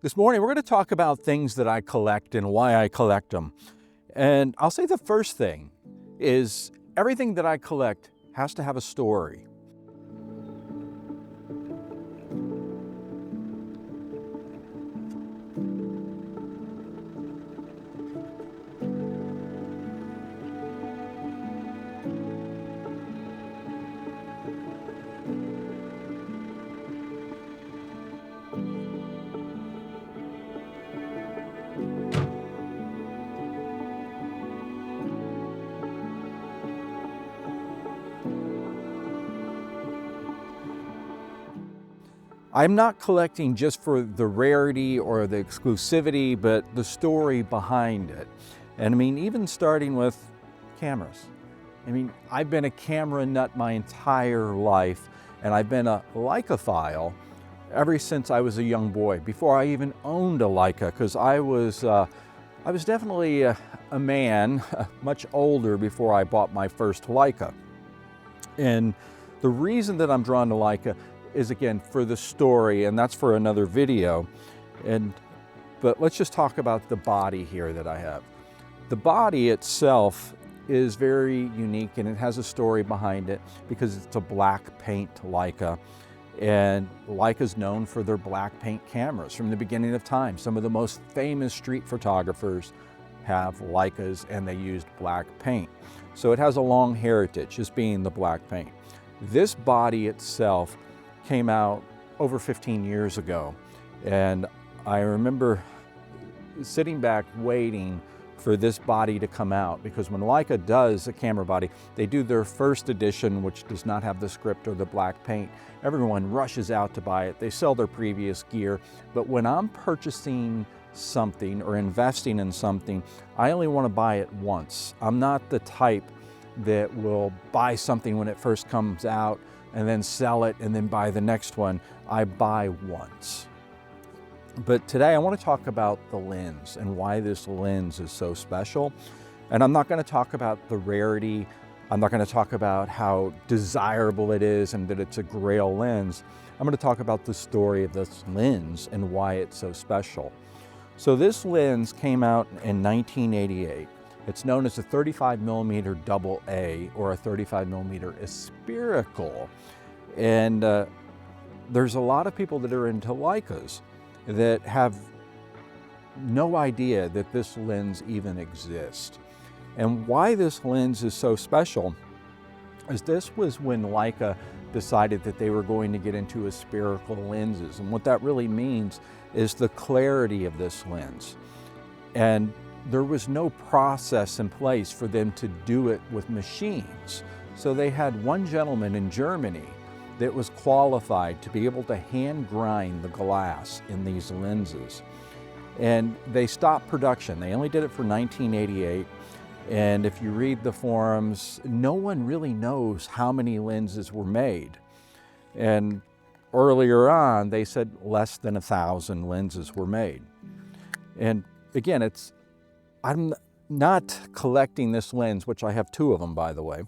This morning, we're going to talk about things that I collect and why I collect them. And I'll say the first thing is everything that I collect has to have a story. I'm not collecting just for the rarity or the exclusivity, but the story behind it. And I mean, even starting with cameras. I mean, I've been a camera nut my entire life, and I've been a Leica-phile ever since I was a young boy, before I even owned a Leica, because I was definitely a man, much older before I bought my first Leica. And the reason that I'm drawn to Leica is, again, for the story, and that's for another video. But let's just talk about the body here that I have. The body itself is very unique, and it has a story behind it because it's a black paint Leica. And Leica's known for their black paint cameras from the beginning of time. Some of the most famous street photographers have Leicas, and they used black paint. So it has a long heritage as being the black paint. This body itself came out over 15 years ago, and I remember sitting back waiting for this body to come out, because when Leica does a camera body, they do their first edition, which does not have the script or the black paint. Everyone rushes out to buy it. They sell their previous gear. But when I'm purchasing something or investing in something, I only want to buy it once. I'm not the type that will buy something when it first comes out and then sell it and then buy the next one. I buy once. But today I want to talk about the lens and why this lens is so special. And I'm not going to talk about the rarity. I'm not going to talk about how desirable it is and that it's a grail lens. I'm going to talk about the story of this lens and why it's so special. So this lens came out in 1988. It's known as a 35mm AA or a 35mm spherical. And there's a lot of people that are into Leicas that have no idea that this lens even exists. And why this lens is so special is this was when Leica decided that they were going to get into spherical lenses. And what that really means is the clarity of this lens. And there was no process in place for them to do it with machines. So they had one gentleman in Germany that was qualified to be able to hand grind the glass in these lenses. And they stopped production. They only did it for 1988. And if you read the forums, no one really knows how many lenses were made. And earlier on, they said less than 1,000 lenses were made. And again, I'm not collecting this lens, which I have two of them, by the way.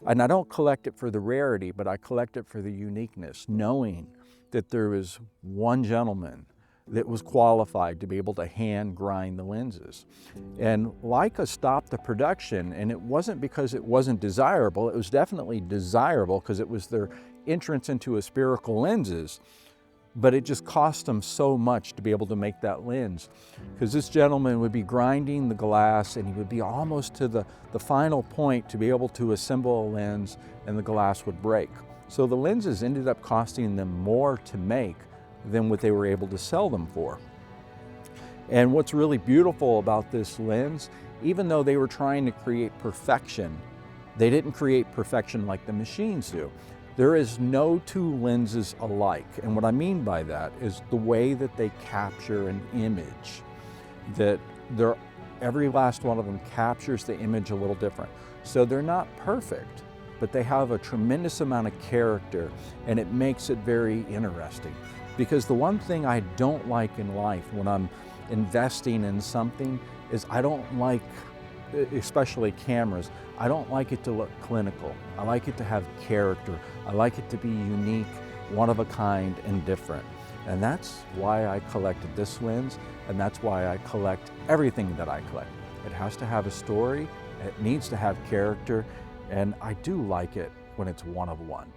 And I don't collect it for the rarity, but I collect it for the uniqueness, knowing that there was one gentleman that was qualified to be able to hand grind the lenses. And Leica stopped the production, and it wasn't because it wasn't desirable. It was definitely desirable because it was their entrance into spherical lenses. But it just cost them so much to be able to make that lens, because this gentleman would be grinding the glass and he would be almost to the final point to be able to assemble a lens, and the glass would break. So the lenses ended up costing them more to make than what they were able to sell them for. And what's really beautiful about this lens, even though they were trying to create perfection, they didn't create perfection like the machines do. There is no two lenses alike. And what I mean by that is the way that they capture an image, that every last one of them captures the image a little different. So they're not perfect, but they have a tremendous amount of character, and it makes it very interesting. Because the one thing I don't like in life when I'm investing in something is I don't like, especially cameras, I don't like it to look clinical. I like it to have character. I like it to be unique, one of a kind, and different. And that's why I collected this lens, and that's why I collect everything that I collect. It has to have a story, it needs to have character, and I do like it when it's one of one.